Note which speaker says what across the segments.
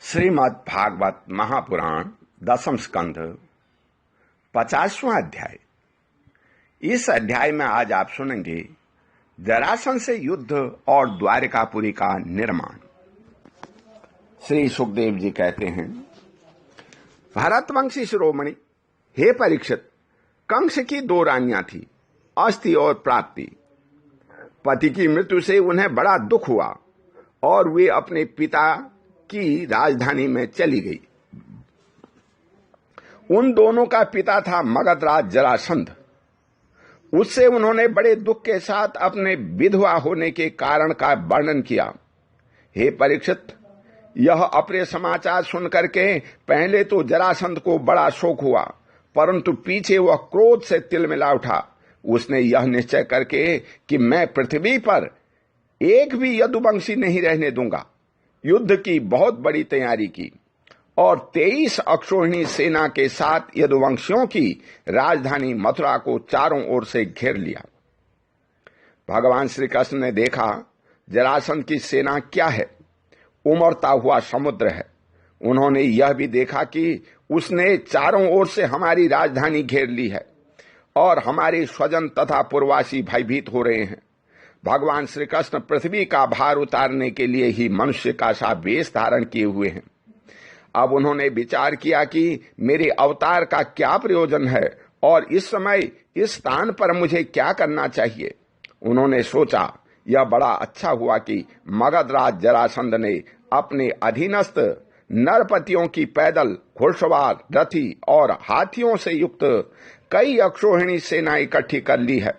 Speaker 1: श्रीमद् भागवत महापुराण दसम स्कंध 50वां अध्याय। इस अध्याय में आज आप सुनेंगे जरासंध से युद्ध और द्वारिकापुरी का निर्माण। श्री सुखदेव जी कहते हैं, भरतवंशी शिरोमणि, हे परीक्षित, कंस की दो रानियां थी, अस्ति और प्राप्ति। पति की मृत्यु से उन्हें बड़ा दुख हुआ और वे अपने पिता की राजधानी में चली गई। उन दोनों का पिता था मगधराज जरासंध। उससे उन्होंने बड़े दुख के साथ अपने विधवा होने के कारण का वर्णन किया। हे परीक्षित, यह अप्रिय समाचार सुनकर के पहले तो जरासंध को बड़ा शोक हुआ, परंतु पीछे वह क्रोध से तिलमिला उठा। उसने यह निश्चय करके कि मैं पृथ्वी पर एक भी यदुवंशी नहीं रहने दूंगा, युद्ध की बहुत बड़ी तैयारी की और 23 अक्षौहिणी सेना के साथ यदुवंशियों की राजधानी मथुरा को चारों ओर से घेर लिया। भगवान श्री कृष्ण ने देखा जरासंध की सेना क्या है, उमड़ता हुआ समुद्र है। उन्होंने यह भी देखा कि उसने चारों ओर से हमारी राजधानी घेर ली है और हमारे स्वजन तथा पूर्ववासी भयभीत हो रहे हैं। भगवान श्री कृष्ण पृथ्वी का भार उतारने के लिए ही मनुष्य का सा वेश धारण किए हुए हैं। अब उन्होंने विचार किया कि मेरे अवतार का क्या प्रयोजन है और इस समय इस स्थान पर मुझे क्या करना चाहिए। उन्होंने सोचा, यह बड़ा अच्छा हुआ कि मगधराज जरासंध ने अपने अधीनस्थ नरपतियों की पैदल, घुड़सवार, रथी और हाथियों से युक्त कई अक्षौहिणी सेना इकट्ठी कर ली है।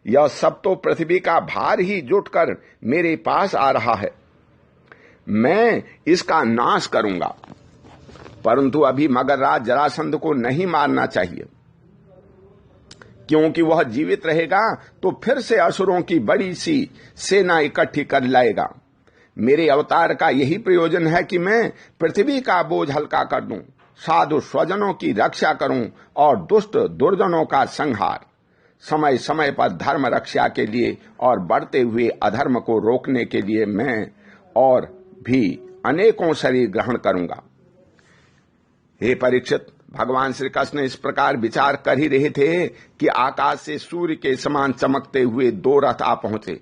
Speaker 1: यह सब तो पृथ्वी का भार ही जुटकर मेरे पास आ रहा है। मैं इसका नाश करूंगा, परंतु अभी मगधराज जरासंध को नहीं मारना चाहिए, क्योंकि वह जीवित रहेगा तो फिर से असुरों की बड़ी सी सेना इकट्ठी कर लाएगा। मेरे अवतार का यही प्रयोजन है कि मैं पृथ्वी का बोझ हल्का कर दूं, साधु स्वजनों की रक्षा करूं और दुष्ट दुर्जनों का संहार। समय समय पर धर्म रक्षा के लिए और बढ़ते हुए अधर्म को रोकने के लिए मैं और भी अनेकों शरीर ग्रहण करूंगा। हे परीक्षित, भगवान श्री कृष्ण इस प्रकार विचार कर ही रहे थे कि आकाश से सूर्य के समान चमकते हुए दो रथ आ पहुंचे।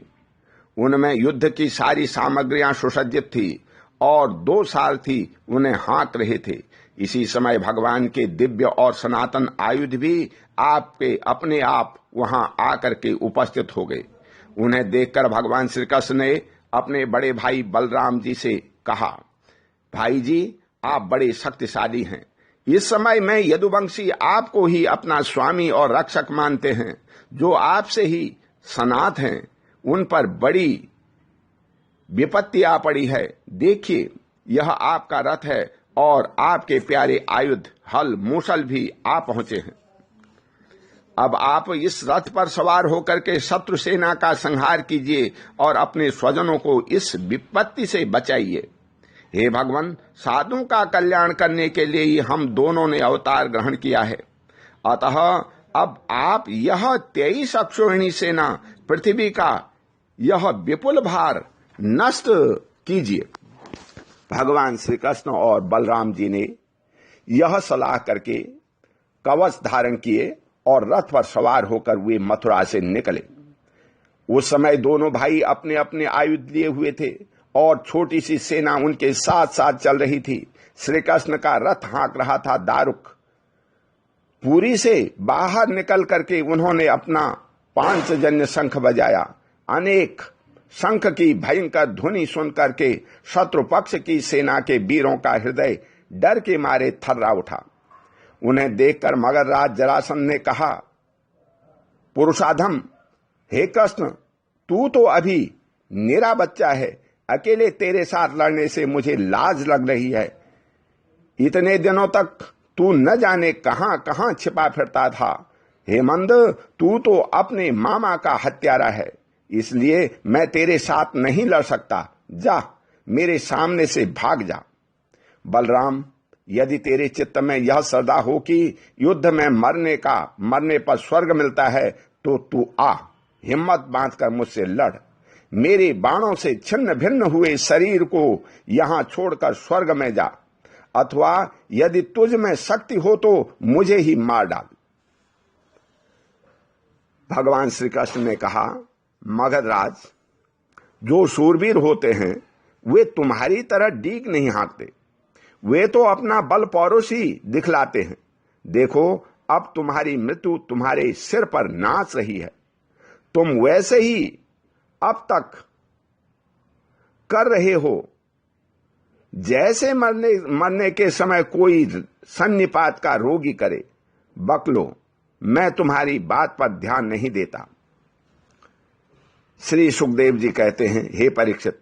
Speaker 1: उनमें युद्ध की सारी सामग्रियां सुसज्जित थी और 2 सारथी उन्हें हाँक रहे थे। इसी समय भगवान के दिव्य और सनातन आयुध भी आपके अपने आप वहां आकर के उपस्थित हो गए। उन्हें देखकर भगवान श्री कृष्ण ने अपने बड़े भाई बलराम जी से कहा, भाई जी, आप बड़े शक्तिशाली हैं। इस समय मैं यदुवंशी आपको ही अपना स्वामी और रक्षक मानते हैं। जो आपसे ही सनात हैं, उन पर बड़ी विपत्ति आ पड़ी है। देखिए, यह आपका रथ है और आपके प्यारे आयुध हल मूसल भी आ पहुंचे हैं। अब आप इस रथ पर सवार होकर के शत्रु सेना का संहार कीजिए और अपने स्वजनों को इस विपत्ति से बचाइए। हे भगवान, साधुओं का कल्याण करने के लिए ही हम दोनों ने अवतार ग्रहण किया है। अतः अब आप यह 23 अक्षौहिणी सेना, पृथ्वी का यह विपुल भार नष्ट कीजिए। भगवान श्री कृष्ण और बलराम जी ने यह सलाह करके कवच धारण किए और रथ पर सवार होकर वे मथुरा से निकले। उस समय दोनों भाई अपने अपने आयुध लिए हुए थे और छोटी सी सेना उनके साथ साथ चल रही थी। श्री कृष्ण का रथ हाँक रहा था दारुक। पुरी से बाहर निकल करके उन्होंने अपना पांचजन्य शंख बजाया। अनेक शंख की भयंकर ध्वनि सुनकर के शत्रु पक्ष की सेना के वीरों का हृदय डर के मारे थर्रा उठा। उन्हें देखकर मगधराज जरासंध ने कहा, पुरुषाधम, हे कृष्ण, तू तो अभी मेरा बच्चा है। अकेले तेरे साथ लड़ने से मुझे लाज लग रही है। इतने दिनों तक तू न जाने कहां कहां छिपा फिरता था। हे मंद, तू तो अपने मामा का हत्यारा है, इसलिए मैं तेरे साथ नहीं लड़ सकता। जा, मेरे सामने से भाग जा। बलराम, यदि तेरे चित्त में यह श्रद्धा हो कि युद्ध में मरने पर स्वर्ग मिलता है, तो तू आ, हिम्मत बांधकर मुझसे लड़। मेरे बाणों से छिन्न भिन्न हुए शरीर को यहां छोड़कर स्वर्ग में जा, अथवा यदि तुझ में शक्ति हो तो मुझे ही मार डाल। भगवान श्री कृष्ण ने कहा, मगधराज, जो शूरवीर होते हैं वे तुम्हारी तरह डीक नहीं हाँकते, वे तो अपना बल पौरुष ही दिखलाते हैं। देखो, अब तुम्हारी मृत्यु तुम्हारे सिर पर नाच रही है। तुम वैसे ही अब तक कर रहे हो जैसे मरने के समय कोई सन्निपात का रोगी करे। बकलो, मैं तुम्हारी बात पर ध्यान नहीं देता। श्री सुखदेव जी कहते हैं, हे परीक्षित,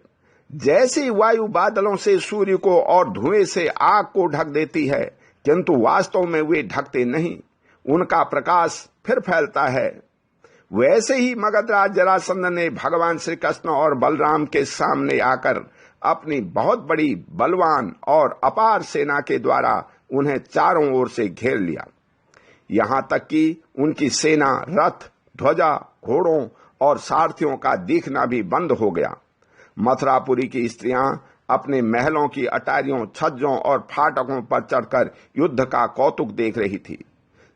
Speaker 1: जैसी वायु बादलों से सूर्य को और धुएं से आग को ढक देती है, किंतु वास्तव में वे ढकते नहीं, उनका प्रकाश फिर फैलता है, वैसे ही मगधराज जरासंध ने भगवान श्री कृष्ण और बलराम के सामने आकर अपनी बहुत बड़ी बलवान और अपार सेना के द्वारा उन्हें चारों ओर से घेर लिया। यहां तक कि उनकी सेना, रथ, ध्वजा, घोड़ों और सारथियों का दिखना भी बंद हो गया। मथुरापुरी की स्त्रियां अपने महलों की अटारियों, छज्जों और फाटकों पर चढ़कर युद्ध का कौतुक देख रही थी।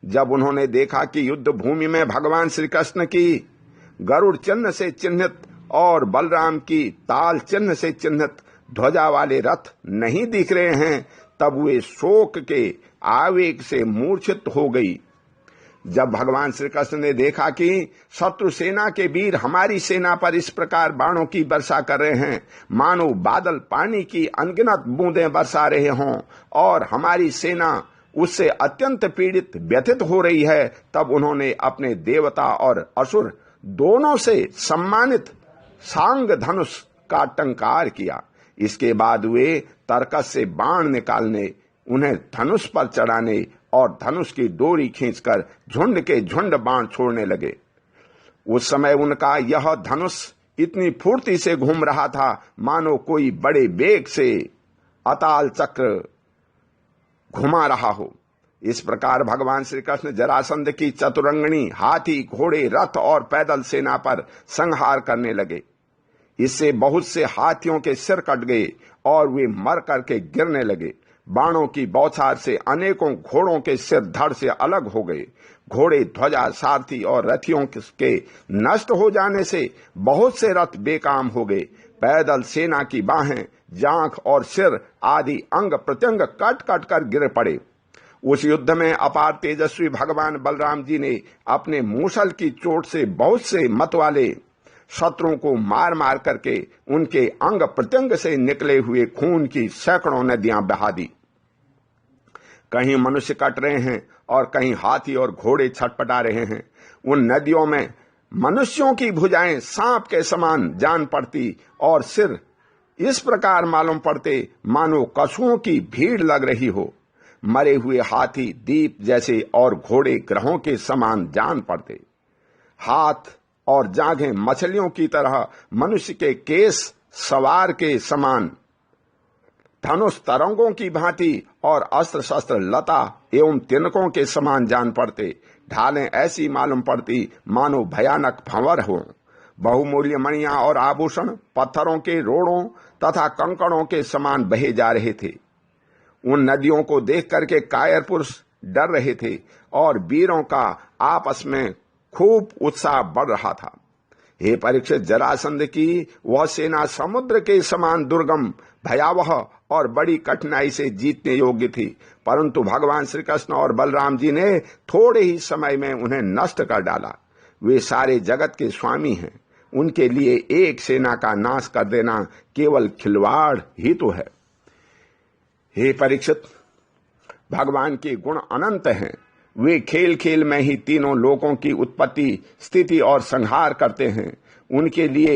Speaker 1: जब उन्होंने देखा कि युद्ध भूमि में भगवान श्री कृष्ण की गरुड़ चिन्ह से चिन्हित और बलराम की ताल चिन्ह से चिन्हित ध्वजा वाले रथ नहीं दिख रहे हैं, तब वे शोक के आवेग से मूर्छित हो गई। जब भगवान श्री कृष्ण ने देखा कि शत्रु सेना के वीर हमारी सेना पर इस प्रकार बाणों की वर्षा कर रहे हैं, मानो बादल पानी की अनगिनत बूंदें बरसा रहे हों, और हमारी सेना उससे अत्यंत पीड़ित, व्यथित हो रही है, तब उन्होंने अपने देवता और असुर दोनों से सम्मानित सांग धनुष का टंकार किया। इसके बाद वे तरकस से बाण निकालने, उन्हें धनुष पर चढ़ाने और धनुष की डोरी खींचकर झुंड के झुंड बाण छोड़ने लगे। उस समय उनका यह धनुष इतनी फुर्ती से घूम रहा था मानो कोई बड़े वेग से अताल चक्र घुमा रहा हो। इस प्रकार भगवान श्री कृष्ण जरासंध की चतुरंगणी, हाथी, घोड़े, रथ और पैदल सेना पर संहार करने लगे। इससे बहुत से हाथियों के सिर कट गए और वे मर करके गिरने लगे। बाणों की बौछार से अनेकों घोड़ों के सिर धड़ से अलग हो गए। घोड़े, ध्वजा, सारथी और रथियों के नष्ट हो जाने से बहुत से रथ बेकाम हो गए। पैदल सेना की बाहें, जांघ और सिर आदि अंग प्रत्यंग कट कट कर गिर पड़े। उस युद्ध में अपार तेजस्वी भगवान बलराम जी ने अपने मूसल की चोट से बहुत से मत वाले शत्रुओं को मार मार करके उनके अंग प्रत्यंग से निकले हुए खून की सैकड़ों नदियां बहा दी। कहीं मनुष्य कट रहे हैं और कहीं हाथी और घोड़े छटपटा रहे हैं। उन नदियों में मनुष्यों की भुजाएं सांप के समान जान पड़ती और सिर इस प्रकार मालूम पड़ते मानो कछुओं की भीड़ लग रही हो। मरे हुए हाथी दीप जैसे और घोड़े ग्रहों के समान जान पड़ते। हाथ और जांघें मछलियों की तरह, मनुष्य के केस सवार के समान, धनुष तरंगों की भांति और अस्त्र शस्त्र लता एवं तिनकों के समान जान पड़ते। ढालें ऐसी मालूम पड़ती मानो भयानक भंवर हो। बहुमूल्य मणियां और आभूषण पत्थरों के रोड़ों तथा कंकड़ों के समान बहे जा रहे थे। उन नदियों को देख करके कायर पुरुष डर रहे थे और वीरों का आपस में खूब उत्साह बढ़ रहा था। हे परीक्षित, जरासंध की वह सेना समुद्र के समान दुर्गम, भयावह और बड़ी कठिनाई से जीतने योग्य थी, परंतु भगवान श्री कृष्ण और बलराम जी ने थोड़े ही समय में उन्हें नष्ट कर डाला। वे सारे जगत के स्वामी हैं, उनके लिए एक सेना का नाश कर देना केवल खिलवाड़ ही तो है। हे परीक्षित, भगवान के गुण अनंत हैं। वे खेल खेल में ही तीनों लोकों की उत्पत्ति, स्थिति और संहार करते हैं। उनके लिए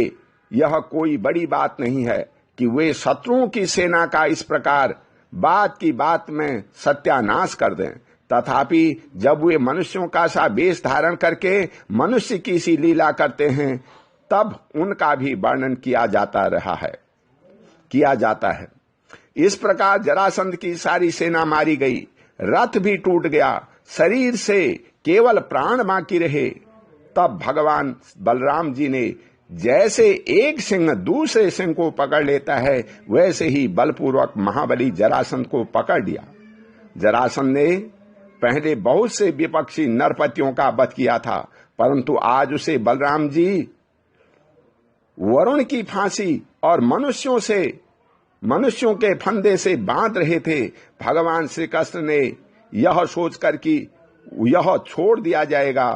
Speaker 1: यह कोई बड़ी बात नहीं है कि वे शत्रुओं की सेना का इस प्रकार बात की बात में सत्यानाश कर दें। तथापि जब वे मनुष्यों का सा वेश धारण करके मनुष्य की सी लीला करते हैं, तब उनका भी वर्णन किया जाता है। इस प्रकार जरासंध की सारी सेना मारी गई, रथ भी टूट गया, शरीर से केवल प्राण बाकी रहे। तब भगवान बलराम जी ने जैसे एक सिंह दूसरे सिंह को पकड़ लेता है, वैसे ही बलपूर्वक महाबली जरासंध को पकड़ लिया। जरासंध ने पहले बहुत से विपक्षी नरपतियों का वध किया था, परंतु आज उसे बलराम जी वरुण की फांसी और मनुष्यों के फंदे से बांध रहे थे। भगवान श्री कृष्ण ने यह सोचकर कि यह छोड़ दिया जाएगा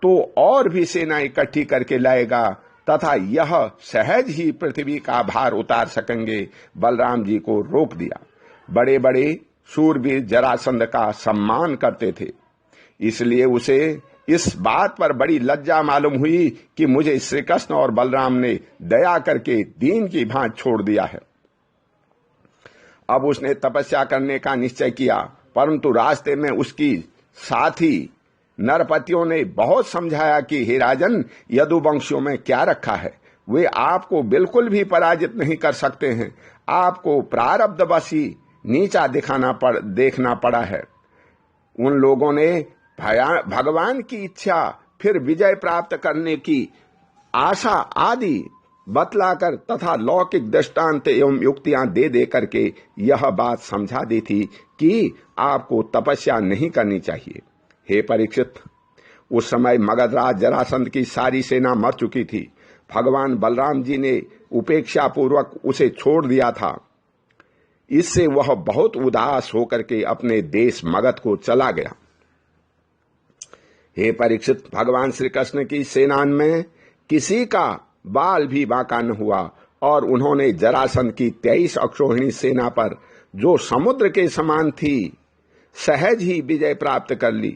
Speaker 1: तो और भी सेना इकट्ठी करके लाएगा तथा यह सहज ही पृथ्वी का भार उतार सकेंगे, बलराम जी को रोक दिया। बड़े बड़े शूरवीर जरासंध का सम्मान करते थे, इसलिए उसे इस बात पर बड़ी लज्जा मालूम हुई कि मुझे श्री कृष्ण और बलराम ने दया करके दीन की भांति छोड़ दिया है। अब उसने तपस्या करने का निश्चय किया, परंतु रास्ते में उसकी साथी नरपतियों ने बहुत समझाया कि हे राजन, यदुवंशियों में क्या रखा है, वे आपको बिल्कुल भी पराजित नहीं कर सकते हैं। आपको प्रारब्धवश ही नीचा देखना पड़ा है। उन लोगों ने भगवान की इच्छा, फिर विजय प्राप्त करने की आशा आदि बतलाकर तथा लौकिक दृष्टांत एवं युक्तियां दे करके यह बात समझा दी थी कि आपको तपस्या नहीं करनी चाहिए। हे परीक्षित, उस समय मगधराज जरासंध की सारी सेना मर चुकी थी। भगवान बलराम जी ने उपेक्षा पूर्वक उसे छोड़ दिया था। इससे वह बहुत उदास होकर के अपने देश मगध को चला गया। हे परीक्षित, भगवान श्री कृष्ण की सेना में किसी का बाल भी बांका न हुआ और उन्होंने जरासंध की 23 अक्षौहिणी सेना पर, जो समुद्र के समान थी, सहज ही विजय प्राप्त कर ली।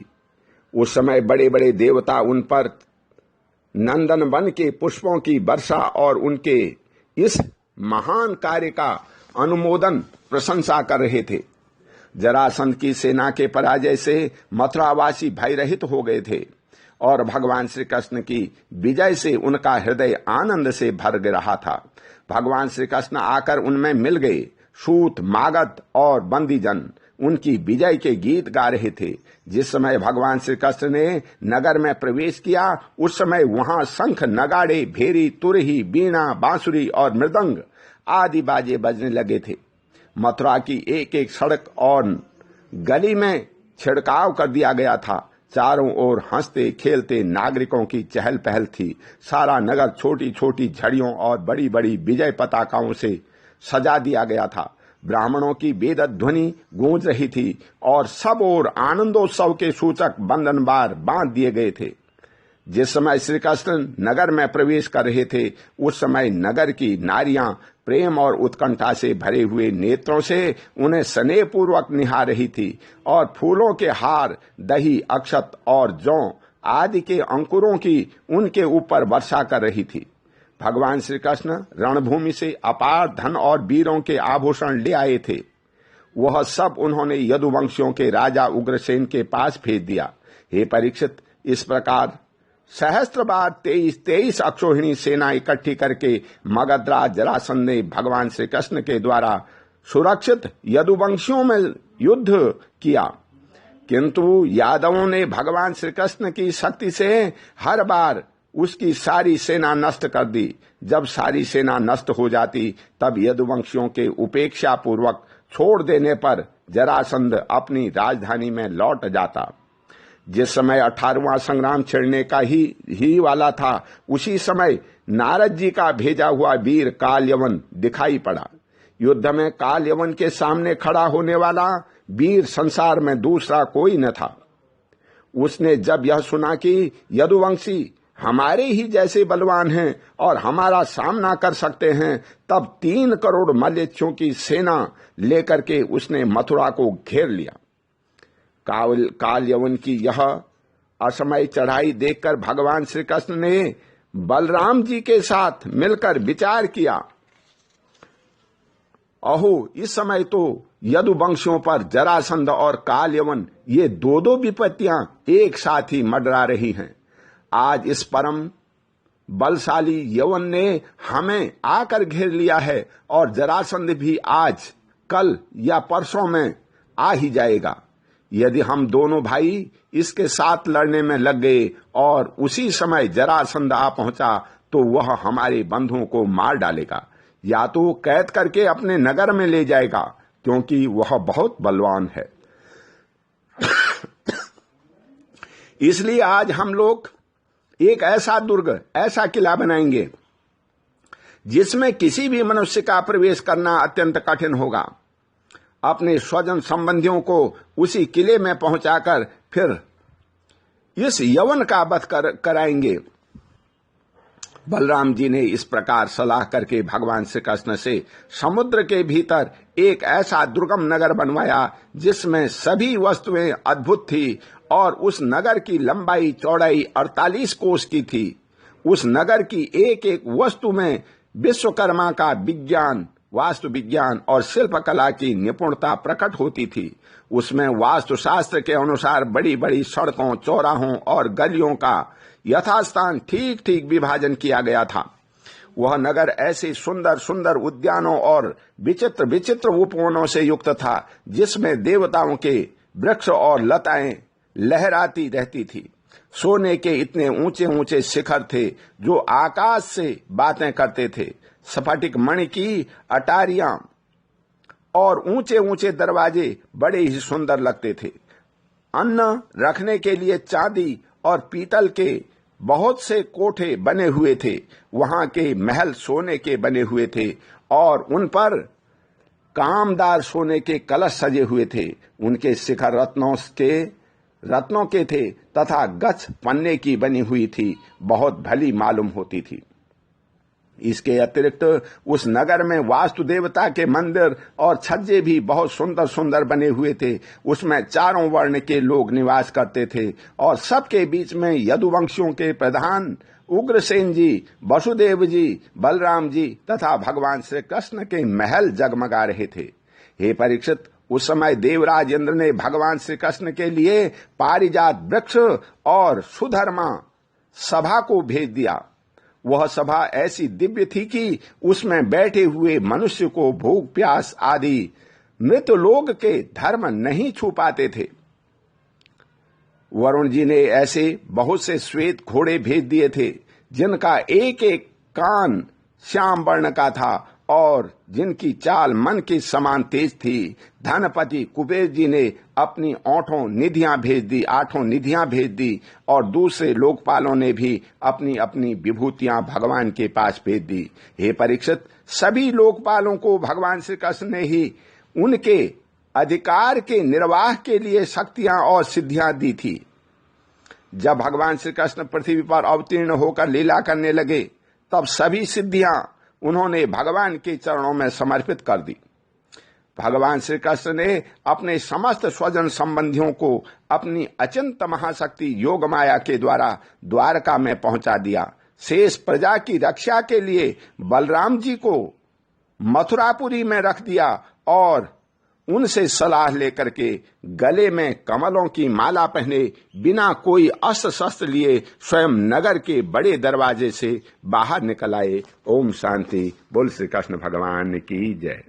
Speaker 1: उस समय बड़े बड़े देवता उन पर नंदन वन के पुष्पों की वर्षा और उनके इस महान कार्य का अनुमोदन प्रशंसा कर रहे थे। जरासंध की सेना के पराजय से मथुरावासी भयरहित हो गए थे और भगवान श्री कृष्ण की विजय से उनका हृदय आनंद से भर रहा था। भगवान श्री कृष्ण आकर उनमें मिल गए। सूत, मागध और बंदीजन उनकी विजय के गीत गा रहे थे। जिस समय भगवान श्री कृष्ण ने नगर में प्रवेश किया, उस समय वहां शंख, नगाड़े, भेरी, तुरही, बीणा, बांसुरी और मृदंग आदि बाजे बजने लगे थे। मथुरा की एक एक सड़क और गली में छिड़काव कर दिया गया था। चारों ओर हंसते खेलते नागरिकों की चहल पहल थी। सारा नगर छोटी छोटी झड़ियों और बड़ी बड़ी विजय पताकाओं से सजा दिया गया था। ब्राह्मणों की वेद ध्वनि गूंज रही थी और सब ओर आनंदोत्सव के सूचक बंधन बार बांध दिए गए थे। जिस समय श्री कृष्ण नगर में प्रवेश कर रहे थे, उस समय नगर की नारियां प्रेम और उत्कंठा से भरे हुए नेत्रों से उन्हें स्नेहपूर्वक निहार रही थी और फूलों के हार, दही, अक्षत और जौ आदि के अंकुरों की उनके ऊपर वर्षा कर रही थी। भगवान श्री कृष्ण रणभूमि से अपार धन और वीरों के आभूषण ले आए थे। वह सब उन्होंने यदुवंशियों के राजा उग्रसेन के पास भेज दिया। हे परीक्षित, इस प्रकार सहस्त्र बार 23 अक्षौहिणी सेना इकट्ठी करके मगधराज जरासंध ने भगवान श्री कृष्ण के द्वारा सुरक्षित यदुवंशियों में युद्ध किया, किंतु यादवों ने भगवान श्री कृष्ण की शक्ति से हर बार उसकी सारी सेना नष्ट कर दी। जब सारी सेना नष्ट हो जाती, तब यदुवंशियों के उपेक्षा पूर्वक छोड़ देने पर जरासंध अपनी राजधानी में लौट जाता। जिस समय 18वां संग्राम छिड़ने का ही वाला था, उसी समय नारद जी का भेजा हुआ वीर कालयवन दिखाई पड़ा। युद्ध में कालयवन के सामने खड़ा होने वाला वीर संसार में दूसरा कोई न था। उसने जब यह सुना कि यदुवंशी हमारे ही जैसे बलवान हैं और हमारा सामना कर सकते हैं, तब 3 करोड़ मल्लेच्छों की सेना लेकर के उसने मथुरा को घेर लिया। कालयवन की यह असमय चढ़ाई देखकर भगवान श्री कृष्ण ने बलराम जी के साथ मिलकर विचार किया, अहो, इस समय तो यदुवंशियों पर जरासंध और कालयवन ये दो विपत्तियां एक साथ ही मंडरा रही हैं। आज इस परम बलशाली यवन ने हमें आकर घेर लिया है और जरासंध भी आज, कल या परसों में आ ही जाएगा। यदि हम दोनों भाई इसके साथ लड़ने में लग गए और उसी समय जरासंध आ पहुंचा, तो वह हमारे बंधुओं को मार डालेगा या तो कैद करके अपने नगर में ले जाएगा, क्योंकि वह बहुत बलवान है। इसलिए आज हम लोग एक ऐसा दुर्ग, ऐसा किला बनाएंगे जिसमें किसी भी मनुष्य का प्रवेश करना अत्यंत कठिन होगा। अपने स्वजन संबंधियों को उसी किले में पहुंचाकर फिर इस यवन का वध कराएंगे। बलराम जी ने इस प्रकार सलाह करके भगवान श्री कृष्ण से समुद्र के भीतर एक ऐसा दुर्गम नगर बनवाया जिसमें सभी वस्तुएं अद्भुत थी और उस नगर की लंबाई चौड़ाई 48 कोस की थी। उस नगर की एक एक वस्तु में विश्वकर्मा का विज्ञान, वास्तु विज्ञान और शिल्पकला की निपुणता प्रकट होती थी। उसमें वास्तुशास्त्र के अनुसार बड़ी बड़ी सड़कों, चौराहों और गलियों का यथास्थान ठीक ठीक विभाजन किया गया था। वह नगर ऐसे सुंदर सुंदर उद्यानों और विचित्र विचित्र उपवनों से युक्त था जिसमें देवताओं के वृक्ष और लताएं लहराती रहती थी। सोने के इतने ऊंचे ऊंचे शिखर थे जो आकाश से बातें करते थे। स्फटिक मणि की अटारियां और ऊंचे ऊंचे दरवाजे बड़े ही सुंदर लगते थे। अन्न रखने के लिए चांदी और पीतल के बहुत से कोठे बने हुए थे। वहां के महल सोने के बने हुए थे और उन पर कामदार सोने के कलश सजे हुए थे। उनके शिखर रत्नों के थे तथा गछ पन्ने की बनी हुई थी, बहुत भली मालूम होती थी। इसके अतिरिक्त उस नगर में वास्तु देवता के मंदिर और छज्जे भी बहुत सुंदर सुंदर बने हुए थे। उसमें चारों वर्ण के लोग निवास करते थे और सबके बीच में यदुवंशियों के प्रधान उग्रसेन जी, वसुदेव जी, बलराम जी तथा भगवान श्री कृष्ण के महल जगमगा रहे थे। हे परीक्षित, उस समय देवराज इंद्र ने भगवान श्री कृष्ण के लिए पारिजात वृक्ष और सुधर्मा सभा को भेज दिया। वह सभा ऐसी दिव्य थी कि उसमें बैठे हुए मनुष्य को भूख प्यास आदि मृत लोग के धर्म नहीं छू पाते थे। वरुण जी ने ऐसे बहुत से श्वेत घोड़े भेज दिए थे जिनका एक एक कान श्याम वर्ण का था और जिनकी चाल मन के समान तेज थी। धनपति कुबेर जी ने अपनी 8 निधियां भेज दी और दूसरे लोकपालों ने भी अपनी अपनी विभूतियां भगवान के पास भेज दी। हे परीक्षित, सभी लोकपालों को भगवान श्री कृष्ण ने ही उनके अधिकार के निर्वाह के लिए शक्तियां और सिद्धियां दी थी। जब भगवान श्री कृष्ण पृथ्वी पर अवतीर्ण होकर लीला करने लगे तब सभी सिद्धियां उन्होंने भगवान के चरणों में समर्पित कर दी। भगवान श्री कृष्ण ने अपने समस्त स्वजन संबंधियों को अपनी अचिंत महाशक्ति योग माया के द्वारा द्वारका में पहुंचा दिया। शेष प्रजा की रक्षा के लिए बलराम जी को मथुरापुरी में रख दिया और उनसे सलाह लेकर के गले में कमलों की माला पहने बिना कोई अस्त्र शस्त्र लिए स्वयं नगर के बड़े दरवाजे से बाहर निकल आए। ओम शांति। बोल श्री कृष्ण भगवान की जय।